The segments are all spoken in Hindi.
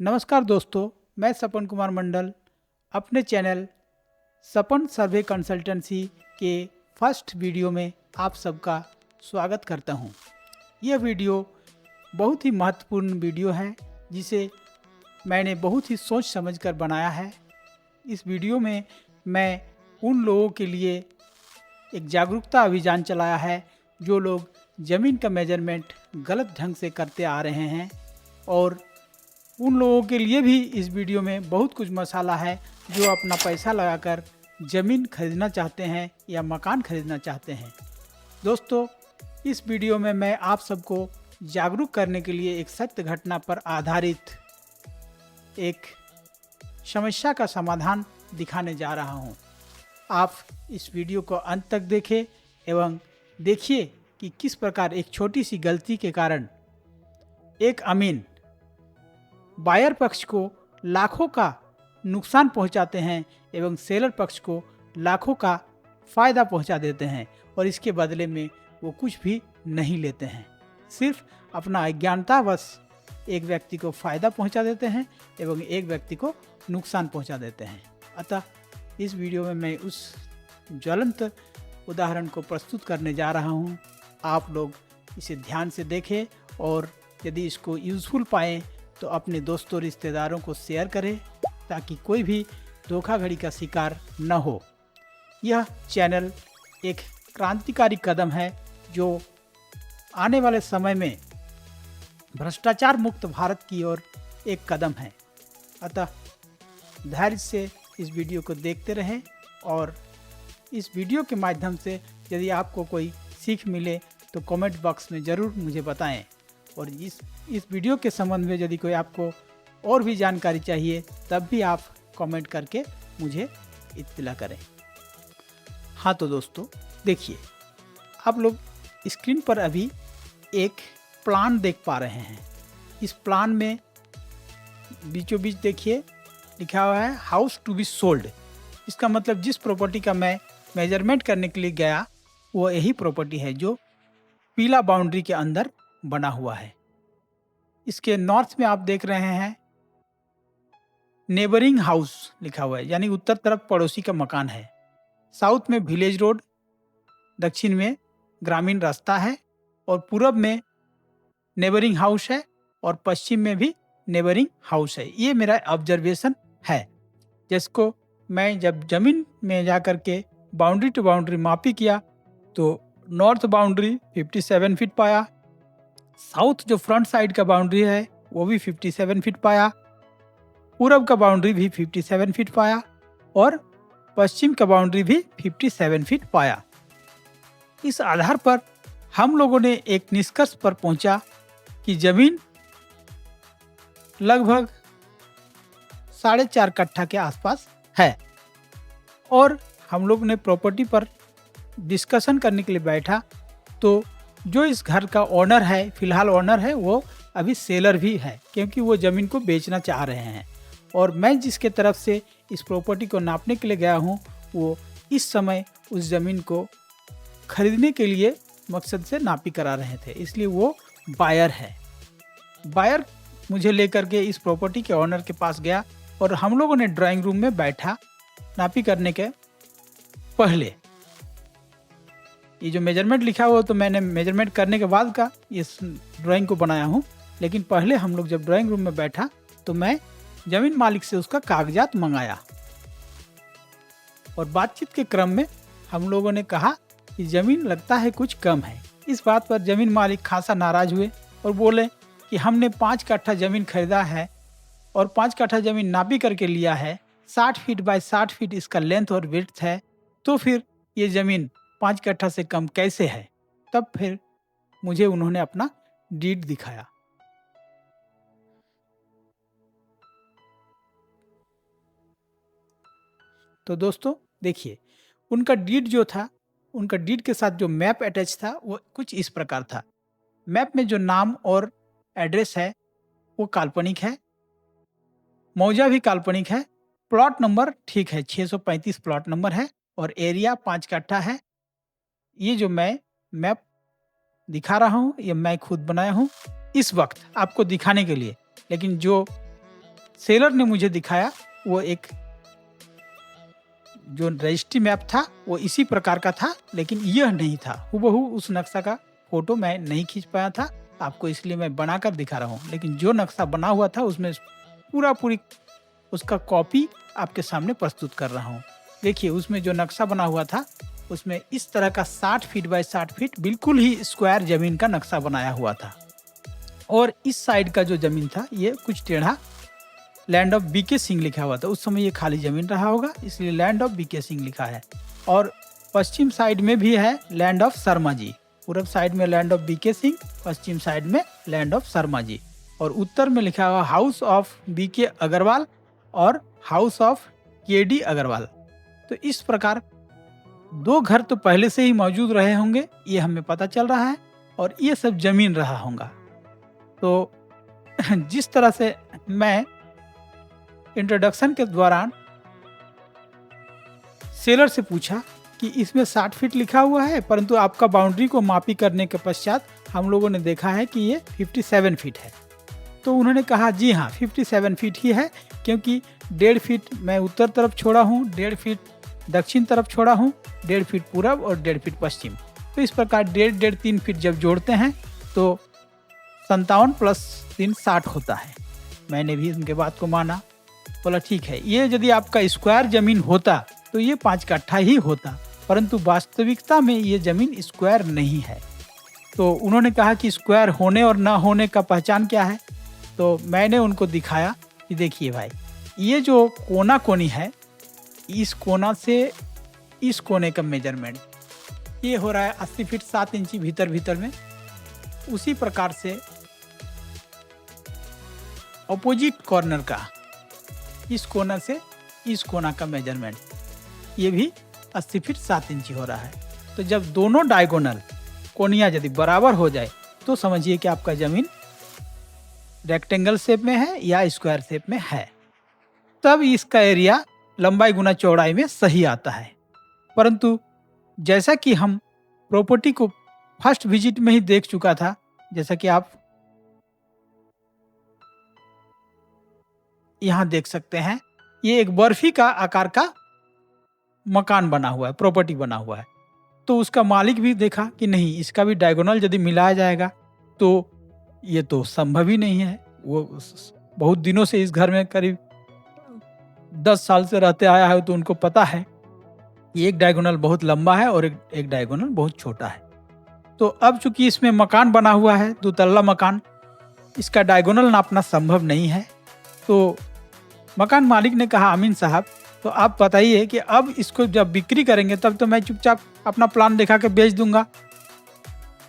नमस्कार दोस्तों, मैं सपन कुमार मंडल अपने चैनल सपन सर्वे कंसल्टेंसी के फर्स्ट वीडियो में आप सबका स्वागत करता हूं। यह वीडियो बहुत ही महत्वपूर्ण वीडियो है जिसे मैंने बहुत ही सोच समझकर बनाया है। इस वीडियो में मैं उन लोगों के लिए एक जागरूकता अभियान चलाया है जो लोग ज़मीन का मेजरमेंट गलत ढंग से करते आ रहे हैं, और उन लोगों के लिए भी इस वीडियो में बहुत कुछ मसाला है जो अपना पैसा लगाकर ज़मीन खरीदना चाहते हैं या मकान खरीदना चाहते हैं। दोस्तों, इस वीडियो में मैं आप सबको जागरूक करने के लिए एक सत्य घटना पर आधारित एक समस्या का समाधान दिखाने जा रहा हूं। आप इस वीडियो को अंत तक देखें एवं देखिए कि किस प्रकार एक छोटी सी गलती के कारण एक अमीन बायर पक्ष को लाखों का नुकसान पहुंचाते हैं एवं सेलर पक्ष को लाखों का फ़ायदा पहुंचा देते हैं, और इसके बदले में वो कुछ भी नहीं लेते हैं। सिर्फ अपना अज्ञानतावश एक व्यक्ति को फ़ायदा पहुंचा देते हैं एवं एक व्यक्ति को नुकसान पहुंचा देते हैं। अतः इस वीडियो में मैं उस ज्वलंत उदाहरण को प्रस्तुत करने जा रहा हूं। आप लोग इसे ध्यान से देखें और यदि इसको यूज़फुल पाएँ तो अपने दोस्तों रिश्तेदारों को शेयर करें ताकि कोई भी धोखाधड़ी का शिकार न हो। यह चैनल एक क्रांतिकारी कदम है जो आने वाले समय में भ्रष्टाचार मुक्त भारत की ओर एक कदम है। अतः धैर्य से इस वीडियो को देखते रहें, और इस वीडियो के माध्यम से यदि आपको कोई सीख मिले तो कमेंट बॉक्स में ज़रूर मुझे बताएं। और इस वीडियो के संबंध में यदि कोई आपको और भी जानकारी चाहिए तब भी आप कमेंट करके मुझे इत्तला करें। हाँ तो दोस्तों, देखिए, आप लोग स्क्रीन पर अभी एक प्लान देख पा रहे हैं। इस प्लान में बीचों बीच देखिए लिखा हुआ है हाउस टू बी सोल्ड। इसका मतलब जिस प्रॉपर्टी का मैं मेजरमेंट करने के लिए गया वो यही प्रॉपर्टी है जो पीला बाउंड्री के अंदर बना हुआ है। इसके नॉर्थ में आप देख रहे हैं नेबरिंग हाउस लिखा हुआ है, यानी उत्तर तरफ पड़ोसी का मकान है। साउथ में विलेज रोड, दक्षिण में ग्रामीण रास्ता है, और पूरब में नेबरिंग हाउस है, और पश्चिम में भी नेबरिंग हाउस है। ये मेरा ऑब्जर्वेशन है, जिसको मैं जब जमीन में जाकर के बाउंड्री टू बाउंड्री मापी किया तो नॉर्थ बाउंड्री 57 फीट पाया, साउथ जो फ्रंट साइड का बाउंड्री है वो भी 57 फीट पाया, पूरब का बाउंड्री भी 57 फीट पाया, और पश्चिम का बाउंड्री भी 57 फीट पाया। इस आधार पर हम लोगों ने एक निष्कर्ष पर पहुंचा कि जमीन लगभग 4.5 कट्ठा के आसपास है। और हम लोग ने प्रॉपर्टी पर डिस्कशन करने के लिए बैठा तो जो इस घर का ओनर है, फिलहाल ओनर है, वो अभी सेलर भी है क्योंकि वो ज़मीन को बेचना चाह रहे हैं। और मैं जिसके तरफ से इस प्रॉपर्टी को नापने के लिए गया हूँ वो इस समय उस ज़मीन को खरीदने के लिए मकसद से नापी करा रहे थे, इसलिए वो बायर है। बायर मुझे लेकर के इस प्रॉपर्टी के ओनर के पास गया और हम लोगों ने ड्राइंग रूम में बैठा नापी करने के पहले। ये जो मेजरमेंट लिखा हुआ तो मैंने मेजरमेंट करने के बाद का इस ड्राइंग को बनाया हूँ, लेकिन पहले हम लोग जब ड्राइंग रूम में बैठा तो मैं ज़मीन मालिक से उसका कागजात मंगाया, और बातचीत के क्रम में हम लोगों ने कहा कि ज़मीन लगता है कुछ कम है। इस बात पर ज़मीन मालिक खासा नाराज़ हुए और बोले कि हमने 5 कट्ठा ज़मीन खरीदा है और 5 कट्ठा ज़मीन नापी करके लिया है, 60 फीट बाय 60 फीट इसका लेंथ और विड्थ है, तो फिर ये ज़मीन 5 कट्ठा से कम कैसे है। तब फिर मुझे उन्होंने अपना डीड दिखाया। तो दोस्तों देखिए, उनका डीड जो था, उनका डीड के साथ जो मैप अटैच था वो कुछ इस प्रकार था। मैप में जो नाम और एड्रेस है वो काल्पनिक है, मौजा भी काल्पनिक है, प्लॉट नंबर ठीक है 635 प्लॉट नंबर है, और एरिया 5 कट्ठा है। ये जो मैं मैप दिखा रहा हूँ ये मैं खुद बनाया हूँ इस वक्त आपको दिखाने के लिए, लेकिन जो सेलर ने मुझे दिखाया वो एक जो रजिस्ट्री मैप था वो इसी प्रकार का था, लेकिन यह नहीं था। हूबहू उस नक्शा का फोटो मैं नहीं खींच पाया था आपको, इसलिए मैं बनाकर दिखा रहा हूँ। लेकिन जो नक्शा बना हुआ था उसमें पूरी उसका कॉपी आपके सामने प्रस्तुत कर रहा हूँ। देखिए उसमें जो नक्शा बना हुआ था उसमें इस तरह का 60 फीट बाय 60 फीट बिल्कुल ही स्क्वायर जमीन का नक्शा बनाया हुआ था। और इस साइड का जो जमीन था ये कुछ टेढ़ा, लैंड ऑफ बीके सिंह लिखा हुआ था। उस समय ये खाली जमीन रहा होगा, इसलिए लैंड ऑफ बीके सिंह लिखा है। और पश्चिम साइड में भी है लैंड ऑफ शर्मा जी। पूर्व साइड में लैंड ऑफ बीके सिंह, पश्चिम साइड में लैंड ऑफ शर्मा जी। और उत्तर में लिखा हुआ हाउस ऑफ बीके अग्रवाल और हाउस ऑफ केडी अग्रवाल। तो इस प्रकार 2 घर तो पहले से ही मौजूद रहे होंगे, ये हमें पता चल रहा है, और ये सब जमीन रहा होगा। तो जिस तरह से मैं इंट्रोडक्शन के दौरान सेलर से पूछा कि इसमें 60 फीट लिखा हुआ है, परंतु आपका बाउंड्री को मापी करने के पश्चात हम लोगों ने देखा है कि ये 57 फीट है। तो उन्होंने कहा जी हाँ 57 फीट ही है, क्योंकि 1.5 फीट मैं उत्तर तरफ छोड़ा हूँ, 1.5 फीट दक्षिण तरफ छोड़ा हूँ, 1.5 फीट पूरब और 1.5 फीट पश्चिम। तो इस प्रकार 1.5 3 फीट जब जोड़ते हैं तो 57 + 3 60 होता है। मैंने भी उनके बात को माना, बोला ठीक है। ये यदि आपका स्क्वायर जमीन होता तो ये 5 कट्ठा ही होता, परंतु वास्तविकता में ये जमीन स्क्वायर नहीं है। तो उन्होंने कहा कि स्क्वायर होने और ना होने का पहचान क्या है। तो मैंने उनको दिखाया कि देखिए भाई, ये जो कोना कोनी है, इस कोना से इस कोने का मेजरमेंट ये हो रहा है 80 फीट 7 इंची भीतर में। उसी प्रकार से अपोजिट कॉर्नर का इस कोना से इस कोना का मेजरमेंट ये भी 80 फीट 7 इंची हो रहा है। तो जब दोनों डायगोनल कोनियां यदि बराबर हो जाए तो समझिए कि आपका जमीन रेक्टेंगल शेप में है या स्क्वायर शेप में है। तब इसका एरिया लंबाई गुना चौड़ाई में सही आता है। परंतु जैसा कि हम प्रॉपर्टी को फर्स्ट विजिट में ही देख चुका था, जैसा कि आप यहां देख सकते हैं, ये एक बर्फी का आकार का मकान बना हुआ है, प्रॉपर्टी बना हुआ है। तो उसका मालिक भी देखा कि नहीं, इसका भी डायगोनल यदि मिलाया जाएगा तो ये तो संभव ही नहीं है। वो बहुत दिनों से इस घर में करीब 10 साल से रहते आया है, तो उनको पता है कि एक डायगोनल बहुत लंबा है और एक डायगोनल बहुत छोटा है। तो अब चूंकि इसमें मकान बना हुआ है, 2 तल्ला मकान, इसका डायगोनल नापना संभव नहीं है। तो मकान मालिक ने कहा अमीन साहब, तो आप बताइए कि अब इसको जब बिक्री करेंगे तब तो मैं चुपचाप अपना प्लान दिखा के बेच दूंगा,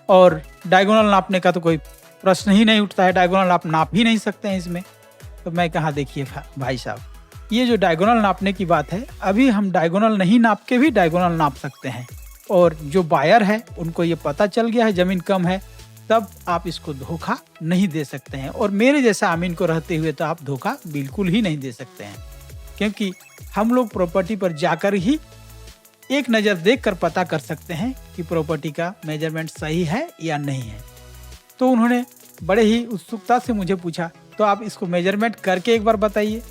और डायगोनल नापने का तो कोई प्रश्न ही नहीं उठता है, डायगोनल आप नाप ही नहीं सकते हैं इसमें। तो मैं कहा देखिए भाई साहब, ये जो डायगोनल नापने की बात है, अभी हम डायगोनल नहीं नाप के भी डायगोनल नाप सकते हैं, और जो बायर है उनको ये पता चल गया है जमीन कम है, तब आप इसको धोखा नहीं दे सकते हैं। और मेरे जैसा अमीन को रहते हुए तो आप धोखा बिल्कुल ही नहीं दे सकते हैं, क्योंकि हम लोग प्रॉपर्टी पर जाकर ही एक नज़र देखकर पता कर सकते हैं कि प्रॉपर्टी का मेजरमेंट सही है या नहीं है। तो उन्होंने बड़े ही उत्सुकता से मुझे पूछा, तो आप इसको मेजरमेंट करके एक बार बताइए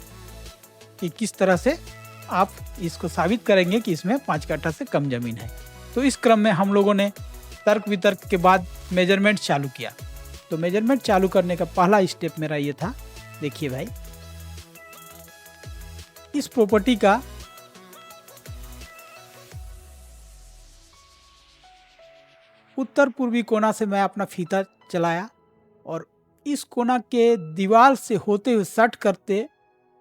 कि किस तरह से आप इसको साबित करेंगे कि इसमें 5 कट्ठा से कम जमीन है। तो इस क्रम में हम लोगों ने तर्क वितर्क के बाद मेजरमेंट चालू किया। तो मेजरमेंट चालू करने का पहला स्टेप मेरा ये था, देखिए भाई, इस प्रॉपर्टी का उत्तर पूर्वी कोना से मैं अपना फीता चलाया, और इस कोना के दीवार से होते हुए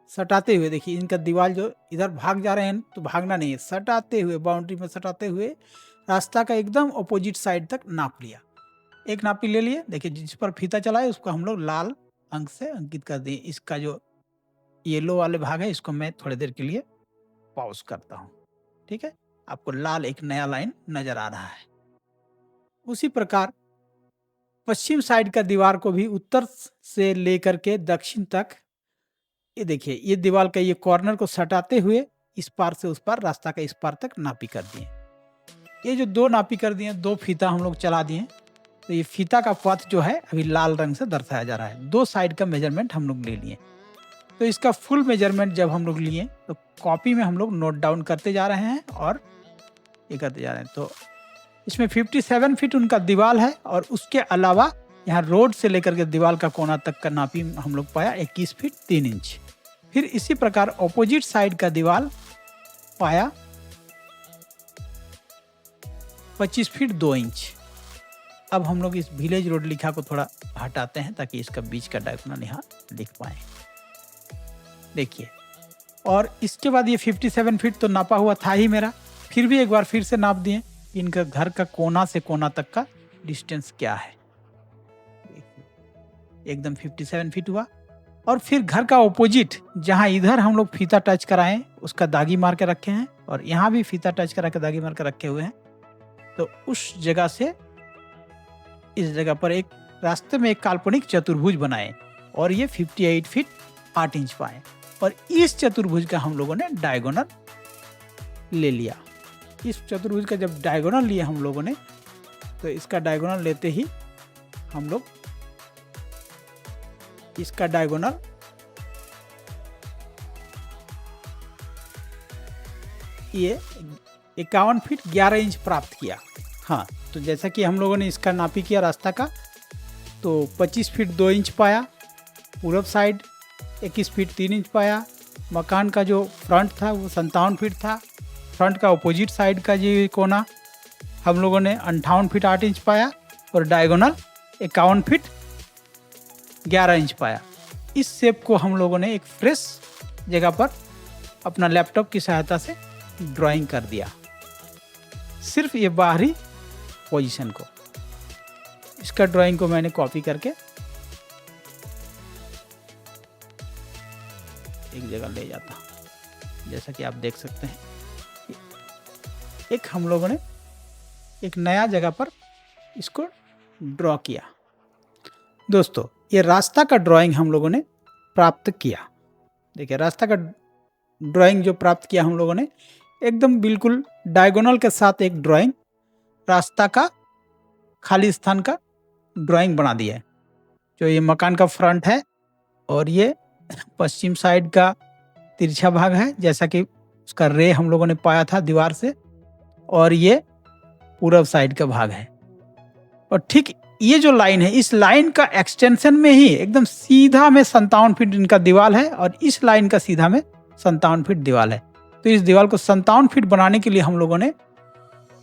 सटाते हुए, देखिए इनका दीवार जो इधर भाग जा रहे हैं तो भागना नहीं है, सटाते हुए बाउंड्री में सटाते हुए रास्ता का एकदम अपोजिट साइड तक नाप लिया। एक नापी ले लिए। देखिए जिस पर फीता चलाए उसको हम लोग लाल अंक से अंकित कर दें। इसका जो येलो वाले भाग है इसको मैं थोड़ी देर के लिए पॉज करता हूँ। ठीक है, आपको लाल एक नया लाइन नजर आ रहा है। उसी प्रकार पश्चिम साइड का दीवार को भी उत्तर से लेकर के दक्षिण तक, ये देखिए ये दीवार का ये कॉर्नर को सटाते हुए इस पार से उस पार, रास्ता का इस पार तक नापी कर दिए। ये जो 2 नापी कर दिए, 2 फीता हम लोग चला दिए। तो ये फीता का पथ जो है अभी लाल रंग से दर्शाया जा रहा है। 2 साइड का मेजरमेंट हम लोग ले लिए। तो इसका फुल मेजरमेंट जब हम लोग लिए तो कॉपी में हम लोग नोट डाउन करते जा रहे हैं और ये करते जा रहे हैं। तो इसमें 57 फीट उनका दीवार है और उसके अलावा यहाँ रोड से लेकर के दीवार का कोना तक का नापी हम लोग पाया 21 फीट 3 इंच। फिर इसी प्रकार ऑपोजिट साइड का दीवार पाया 25 फीट 2 इंच। अब हम लोग इस विलेज रोड लिखा को थोड़ा हटाते हैं ताकि इसका बीच का डायगोनल यहाँ लिख पाए। देखिए, और इसके बाद ये 57 फीट तो नापा हुआ था ही मेरा, फिर भी एक बार फिर से नाप दिए इनका घर का कोना से कोना तक का डिस्टेंस क्या है। एकदम 57 फीट हुआ। और फिर घर का ऑपोजिट जहां इधर हम लोग फीता टच कराएं उसका दागी मार के रखे हैं और यहाँ भी फीता टच करा के दागी मार के रखे हुए हैं। तो उस जगह से इस जगह पर एक रास्ते में एक काल्पनिक चतुर्भुज बनाए और ये 58 फीट 8 इंच पाए। और इस चतुर्भुज का हम लोगों ने डायगोनल ले लिया। इस चतुर्भुज का जब डायगोनल लिया हम लोगों ने तो इसका डायगोनल लेते ही हम लोग इसका डायगोनल ये 51 फीट 11 इंच प्राप्त किया। हाँ, तो जैसा कि हम लोगों ने इसका नापी किया रास्ता का, तो 25 फीट 2 इंच पाया, पूरब साइड 21 फीट 3 इंच पाया, मकान का जो फ्रंट था वो 57 फीट था, फ्रंट का अपोजिट साइड का जो कोना हम लोगों ने 58 फीट 8 इंच पाया और डायगोनल 51 फीट 11 इंच पाया। इस शेप को हम लोगों ने एक फ्रेश जगह पर अपना लैपटॉप की सहायता से ड्राइंग कर दिया। सिर्फ ये बाहरी पोजीशन को, इसका ड्राइंग को मैंने कॉपी करके एक जगह ले जाता, जैसा कि आप देख सकते हैं। एक हम लोगों ने एक नया जगह पर इसको ड्रॉ किया। दोस्तों, ये रास्ता का ड्राइंग हम लोगों ने प्राप्त किया। देखिए, रास्ता का ड्राइंग जो प्राप्त किया हम लोगों ने एकदम बिल्कुल डायगोनल के साथ एक ड्राइंग रास्ता का खाली स्थान का ड्राइंग बना दिया है। जो ये मकान का फ्रंट है और ये पश्चिम साइड का तिरछा भाग है, जैसा कि उसका रे हम लोगों ने पाया था दीवार से, और ये पूरब साइड का भाग है। और ठीक ये जो लाइन है, इस लाइन का एक्सटेंशन में ही एकदम सीधा में 57 फीट इनका दीवार है और इस लाइन का सीधा में 57 फीट दीवार है। तो इस दीवार को 57 फीट बनाने के लिए हम लोगों ने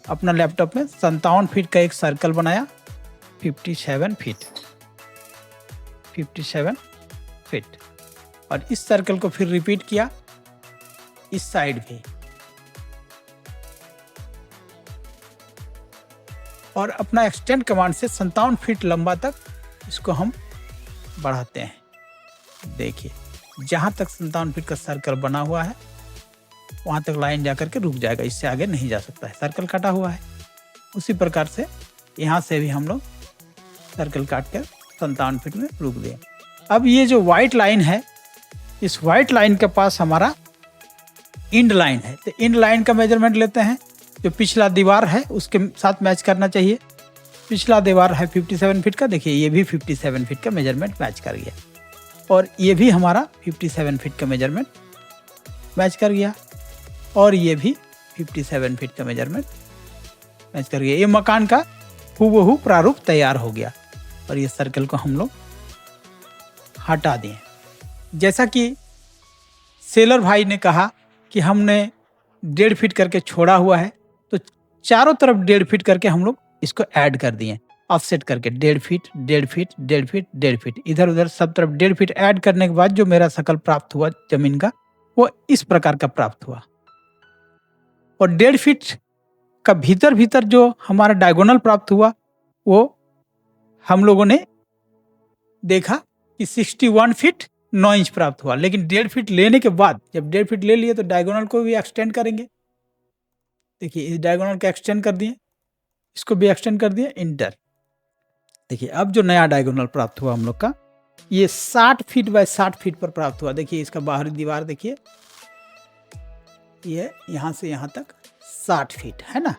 अपना लैपटॉप में 57 फीट का एक सर्कल बनाया। 57 फीट और इस सर्कल को फिर रिपीट किया इस साइड भी, और अपना एक्सटेंड कमांड से 57 फीट लंबा तक इसको हम बढ़ाते हैं। देखिए, जहां तक 57 फीट का सर्कल बना हुआ है वहां तक लाइन जाकर के रुक जाएगा, इससे आगे नहीं जा सकता है, सर्कल काटा हुआ है। उसी प्रकार से यहाँ से भी हम लोग सर्कल काट कर 57 फीट में रुक दिए। अब ये जो व्हाइट लाइन है, इस व्हाइट लाइन के पास हमारा इंड लाइन है, तो इंड लाइन का मेजरमेंट लेते हैं। जो पिछला दीवार है उसके साथ मैच करना चाहिए। पिछला दीवार है 57 फीट का, देखिए ये भी 57 फीट का मेजरमेंट मैच कर गया और ये भी हमारा 57 फीट का मेजरमेंट मैच कर गया और ये भी 57 फीट का मेजरमेंट मैच कर गया। ये मकान का हूबहू प्रारूप तैयार हो गया और ये सर्कल को हम लोग हटा दिए। जैसा कि सेलर भाई ने कहा कि हमने 1.5 फीट करके छोड़ा हुआ है, तो चारों तरफ 1.5 फीट करके हम लोग इसको ऐड कर दिए, ऑफसेट करके 1.5 फीट 1.5 फीट 1.5 फीट 1.5 फीट, इधर उधर सब तरफ 1.5 फीट ऐड करने के बाद जो मेरा शकल प्राप्त हुआ जमीन का, वो इस प्रकार का प्राप्त हुआ। और 1.5 फीट का भीतर भीतर जो हमारा डायगोनल प्राप्त हुआ वो हम लोगों ने देखा कि 61 फीट 9 इंच प्राप्त हुआ। लेकिन 1.5 फीट लेने के बाद, जब 1.5 फीट ले लिए तो डायगोनल को भी एक्सटेंड करेंगे। देखिए, इस डायगोनल को एक्सटेंड कर दिए, इसको भी एक्सटेंड कर दिए, इंटर। देखिए, अब जो नया डायगोनल प्राप्त हुआ हम लोग का, ये 60 फीट बाय 60 फीट पर प्राप्त हुआ। देखिए, इसका बाहरी दीवार देखिए, ये यहाँ से यहाँ तक 60 फीट है ना,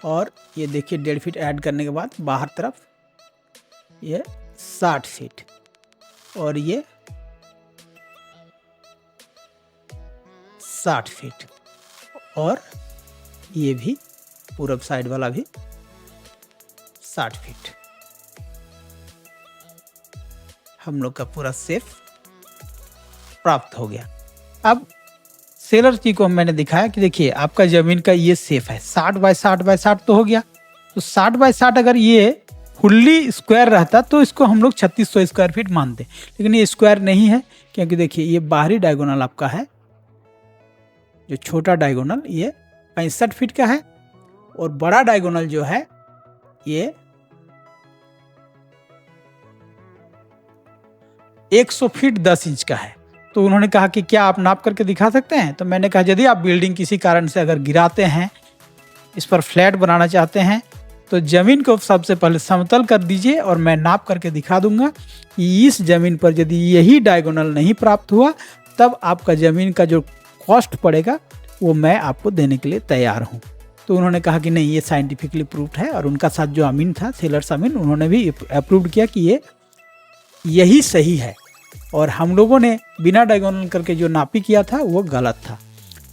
और ये देखिए 1.5 फीट ऐड करने के बाद बाहर तरफ ये 60 फीट और ये 60 फीट, और ये भी पूरब साइड वाला भी 60 फीट। हम लोग का पूरा सेफ प्राप्त हो गया। अब सेलर जी को मैंने दिखाया कि देखिए आपका जमीन का ये सेफ है, 60 बाय 60 बाय 60 तो हो गया। तो 60 बाय 60 अगर ये फुल्ली स्क्वायर रहता तो इसको हम लोग 3600 स्क्वायर फीट मानते, लेकिन ये स्क्वायर नहीं है, क्योंकि देखिए ये बाहरी डायगोनल आपका है, जो छोटा डायगोनल ये 65 फीट का है, और बड़ा डायगोनल जो है ये 100 फीट 10 इंच का है। तो उन्होंने कहा कि क्या आप नाप करके दिखा सकते हैं? तो मैंने कहा यदि आप बिल्डिंग किसी कारण से अगर गिराते हैं, इस पर फ्लैट बनाना चाहते हैं, तो जमीन को सबसे पहले समतल कर दीजिए और मैं नाप करके दिखा दूंगा कि इस जमीन पर यदि यही डायगोनल नहीं प्राप्त हुआ तब आपका जमीन का जो कॉस्ट पड़ेगा वो मैं आपको देने के लिए तैयार हूँ। तो उन्होंने कहा कि नहीं, ये साइंटिफिकली प्रूव्ड है, और उनका साथ जो अमीन था, सेलर्स अमीन, उन्होंने भी अप्रूव किया कि ये यही सही है, और हम लोगों ने बिना डायगोनल करके जो नापी किया था वो गलत था।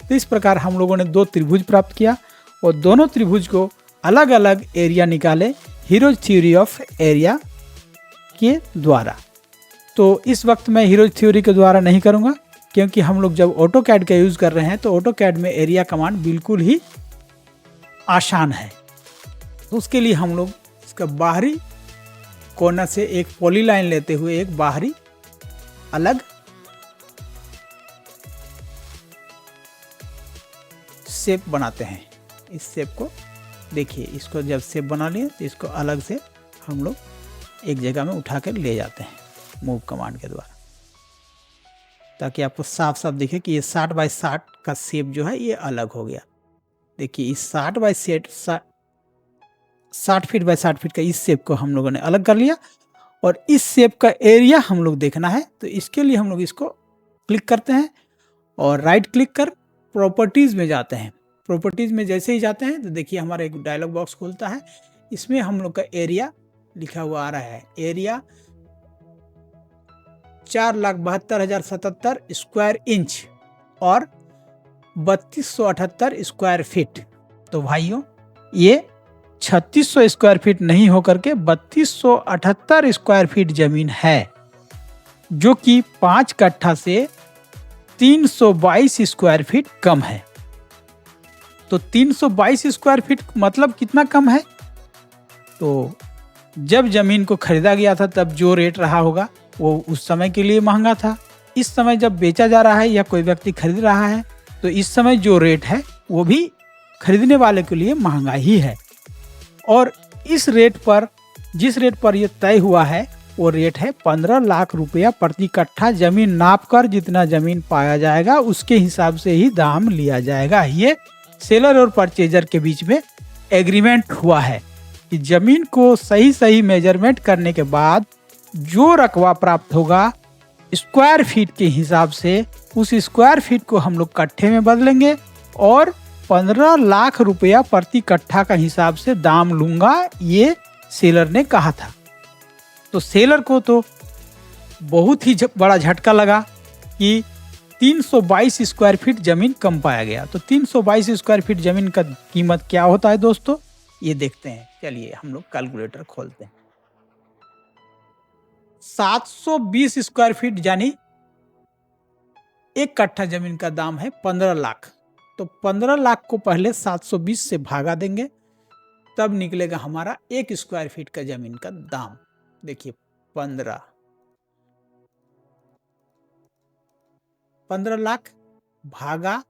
तो इस प्रकार हम लोगों ने 2 त्रिभुज प्राप्त किया, और दोनों त्रिभुज को अलग अलग एरिया निकाले हीरोज थ्योरी ऑफ एरिया के द्वारा। तो इस वक्त मैं हीरोज थ्योरी के द्वारा नहीं करूँगा, क्योंकि हम लोग जब ऑटोकैड का यूज़ कर रहे हैं तो ऑटोकैड में एरिया कमांड बिल्कुल ही आसान है। तो उसके लिए हम लोग इसका बाहरी कोना से एक पॉलीलाइन लेते हुए एक बाहरी अलग शेप बनाते हैं। इस शेप को देखिए, इसको जब शेप बना लिए तो इसको अलग से हम लोग एक जगह में उठा कर ले जाते हैं मूव कमांड के द्वारा, ताकि आपको साफ साफ दिखे कि ये 60 बाय 60 का शेप जो है ये अलग हो गया। देखिए इस 60 बाय 60 फीट बाय 60 फीट का इस शेप को हम लोगों ने अलग कर लिया, और इस शेप का एरिया हम लोग देखना है। तो इसके लिए हम लोग इसको क्लिक करते हैं और राइट क्लिक कर प्रॉपर्टीज़ में जाते हैं। प्रॉपर्टीज़ में जैसे ही जाते हैं तो देखिए हमारा एक डायलॉग बॉक्स खुलता है, इसमें हम लोग का एरिया लिखा हुआ आ रहा है। एरिया 4,72,077 स्क्वायर इंच और 3278 स्क्वायर फीट। तो भाइयों ये 3600 स्क्वायर फीट नहीं होकर के 3278 स्क्वायर फीट जमीन है, जो कि 5 कट्ठा से 322 स्क्वायर फीट कम है। तो 322 स्क्वायर फीट मतलब कितना कम है? तो जब जमीन को खरीदा गया था तब जो रेट रहा होगा वो उस समय के लिए महंगा था। इस समय जब बेचा जा रहा है या कोई व्यक्ति खरीद रहा है तो इस समय जो रेट है वो भी खरीदने वाले के लिए महंगा ही है। और इस रेट पर, जिस रेट पर ये तय हुआ है वो रेट है 15 लाख रुपया प्रति कट्ठा। जमीन नाप कर जितना जमीन पाया जाएगा उसके हिसाब से ही दाम लिया जाएगा। ये सेलर और परचेजर के बीच में एग्रीमेंट हुआ है कि जमीन को सही सही मेजरमेंट करने के बाद जो रकबा प्राप्त होगा स्क्वायर फीट के हिसाब से, उस स्क्वायर फीट को हम लोग कट्ठे में बदलेंगे और 15 लाख रुपया प्रति कट्ठा का हिसाब से दाम लूंगा, ये सेलर ने कहा था। तो सेलर को तो बहुत ही बड़ा झटका लगा कि 322 स्क्वायर फीट जमीन कम पाया गया। तो 322 स्क्वायर फीट जमीन का कीमत क्या होता है दोस्तों, ये देखते हैं। चलिए हम लोग कैलकुलेटर खोलते हैं। 720 स्क्वायर फीट यानी 1 कट्ठा जमीन का दाम है 15 लाख। तो 15 लाख को पहले 720 से भागा देंगे, तब निकलेगा हमारा 1 स्क्वायर फीट का जमीन का दाम। देखिए 15 लाख भागा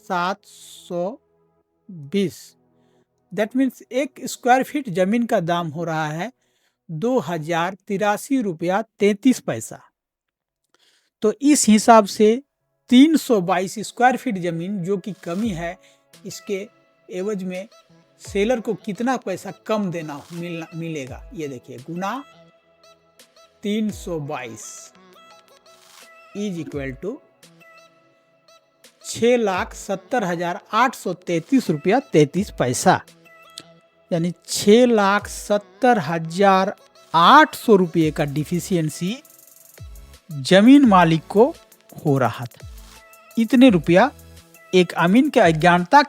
720, दैट मीन्स 1 स्क्वायर फीट जमीन का दाम हो रहा है 2083 रुपया 33 पैसा। तो इस हिसाब से 322 स्क्वायर फीट जमीन जो कि कमी है, इसके एवज में सेलर को कितना पैसा कम देना मिलेगा, ये देखिए, गुना 322 इज इक्वल टू 6,70,833 रुपया 33 पैसा, यानी 6,70,800 रुपये का डिफिशियंसी जमीन मालिक को हो रहा था। इतने रुपया एक अमीन के अज्ञानता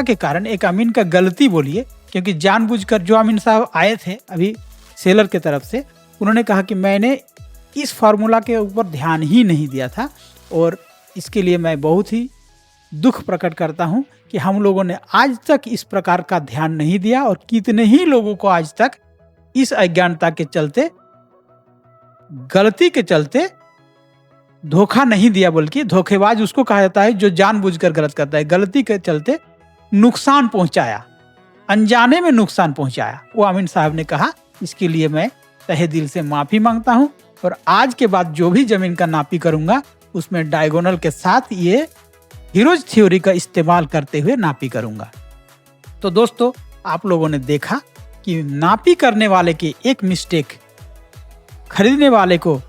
के कारण एक अमीन का गलती बोलिए, क्योंकि जानबूझकर जो अमीन साहब आए थे अभी सेलर के तरफ से, उन्होंने कहा कि मैंने इस फार्मूला के ऊपर ध्यान ही नहीं दिया था और इसके लिए मैं बहुत ही दुख प्रकट करता हूं कि हम लोगों ने आज तक इस प्रकार का ध्यान नहीं दिया और कितने ही लोगों को आज तक इस अज्ञानता के चलते, गलती के चलते धोखा नहीं दिया, बल्कि धोखेबाज उसको कहा जाता है जो जानबूझकर गलत करता है। गलती के चलते नुकसान पहुंचाया, अनजाने में नुकसान पहुंचाया, वो अमीन साहब ने कहा। इसके लिए मैं तहे दिल से माफी मांगता हूं और आज के बाद जो भी जमीन का नापी करूंगा उसमें डायगोनल के साथ ये हीरोज थ्योरी का इस्तेमाल करते हुए नापी करूंगा। तो दोस्तों, आप लोगों ने देखा कि नापी करने वाले की एक मिस्टेक खरीदने वाले को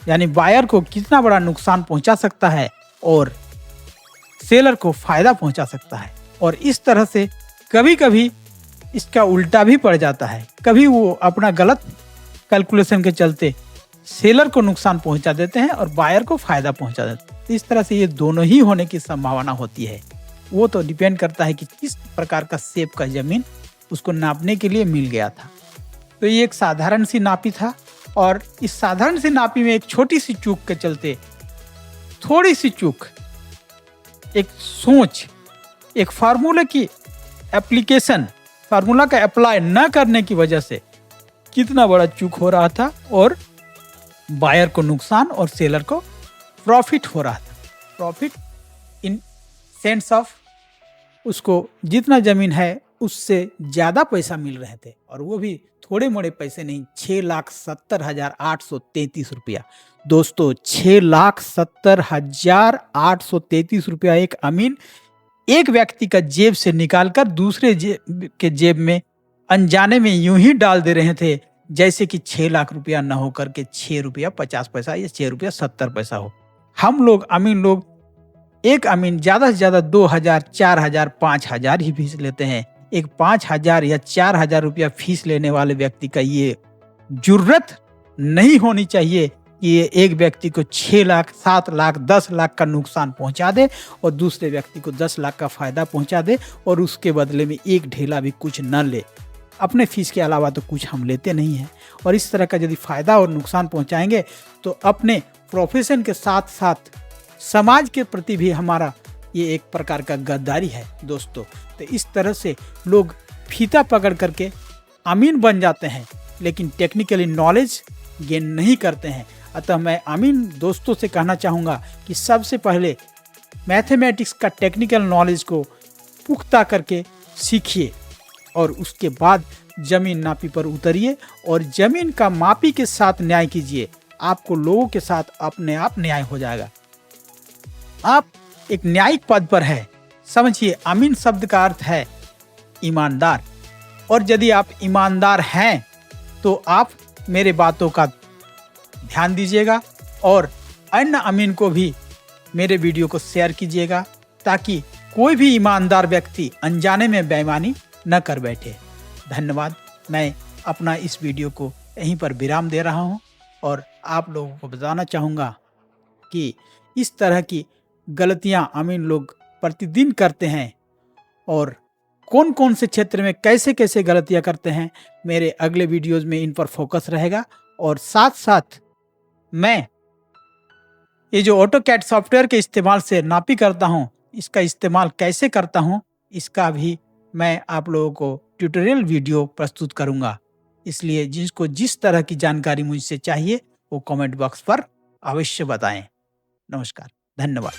यानी बायर को कितना बड़ा नुकसान पहुंचा सकता है और सेलर को फायदा पहुंचा सकता है। और इस तरह से कभी कभी इसका उल्टा भी पड़ जाता है। कभी वो अपना गलत कैलकुलेशन के चलते सेलर को नुकसान पहुंचा देते हैं और बायर को फायदा पहुंचा देते हैं। तो इस तरह से ये दोनों ही होने की संभावना होती है। वो तो डिपेंड करता है कि किस प्रकार का शेप का जमीन उसको नापने के लिए मिल गया था। तो ये एक साधारण सी नापी था और इस साधारण सी नापी में एक छोटी सी चूक के चलते, थोड़ी सी चूक, एक सोच, एक फार्मूला की एप्लीकेशन, फार्मूला का अप्लाई न करने की वजह से कितना बड़ा चूक हो रहा था और बायर को नुकसान और सेलर को प्रॉफिट हो रहा था। प्रॉफिट इन सेंस ऑफ उसको जितना जमीन है उससे ज्यादा पैसा मिल रहे थे और वो भी थोड़े मोड़े पैसे नहीं, 6,70,833 रुपया। दोस्तों, 6,70,833 रुपया एक अमीन एक व्यक्ति का जेब से निकालकर दूसरे के जेब में अनजाने में यूं ही डाल दे रहे थे जैसे कि 6 लाख रुपया न होकर के 6 रुपया 50 पैसा या 6 रुपया 70 पैसा हो। हम लोग अमीन लोग एक अमीन ज्यादा से ज्यादा 2,000, 4,000, 5,000 ही फीस लेते हैं। एक 5,000 या 4,000 रुपया फीस लेने वाले व्यक्ति का ये जुर्रत नहीं होनी चाहिए कि ये एक व्यक्ति को 6 लाख, 7 लाख, 10 लाख का नुकसान पहुंचा दे और दूसरे व्यक्ति को 10 लाख का फायदा पहुंचा दे और उसके बदले में एक ढेला भी कुछ न ले। अपने फीस के अलावा तो कुछ हम लेते नहीं हैं। और इस तरह का यदि फायदा और नुकसान पहुंचाएंगे तो अपने प्रोफेशन के साथ साथ समाज के प्रति भी हमारा ये एक प्रकार का गद्दारी है दोस्तों। तो इस तरह से लोग फीता पकड़ करके अमीन बन जाते हैं लेकिन टेक्निकली नॉलेज गेन नहीं करते हैं। अतः मैं अमीन दोस्तों से कहना चाहूँगा कि सबसे पहले मैथमेटिक्स का टेक्निकल नॉलेज को पुख्ता करके सीखिए और उसके बाद जमीन नापी पर उतरिए और जमीन का मापी के साथ न्याय कीजिए। आपको लोगों के साथ अपने आप न्याय हो जाएगा। आप एक न्यायिक पद पर है। समझिए, अमीन शब्द का अर्थ है ईमानदार और यदि आप ईमानदार हैं तो आप मेरे बातों का ध्यान दीजिएगा और अन्य अमीन को भी मेरे वीडियो को शेयर कीजिएगा ताकि कोई भी ईमानदार व्यक्ति अनजाने में बेईमानी न कर बैठे। धन्यवाद। मैं अपना इस वीडियो को यहीं पर विराम दे रहा हूं और आप लोगों को बताना चाहूँगा कि इस तरह की गलतियां अमीन लोग प्रतिदिन करते हैं और कौन कौन से क्षेत्र में कैसे कैसे गलतियां करते हैं, मेरे अगले वीडियोस में इन पर फोकस रहेगा। और साथ साथ मैं ये जो ऑटोकैड सॉफ्टवेयर के इस्तेमाल से नापी करता हूं, इसका इस्तेमाल कैसे करता हूं, इसका भी मैं आप लोगों को ट्यूटोरियल वीडियो प्रस्तुत करूंगा। इसलिए जिसको जिस तरह की जानकारी मुझसे चाहिए वो कमेंट बॉक्स पर अवश्य बताएं। नमस्कार, धन्यवाद।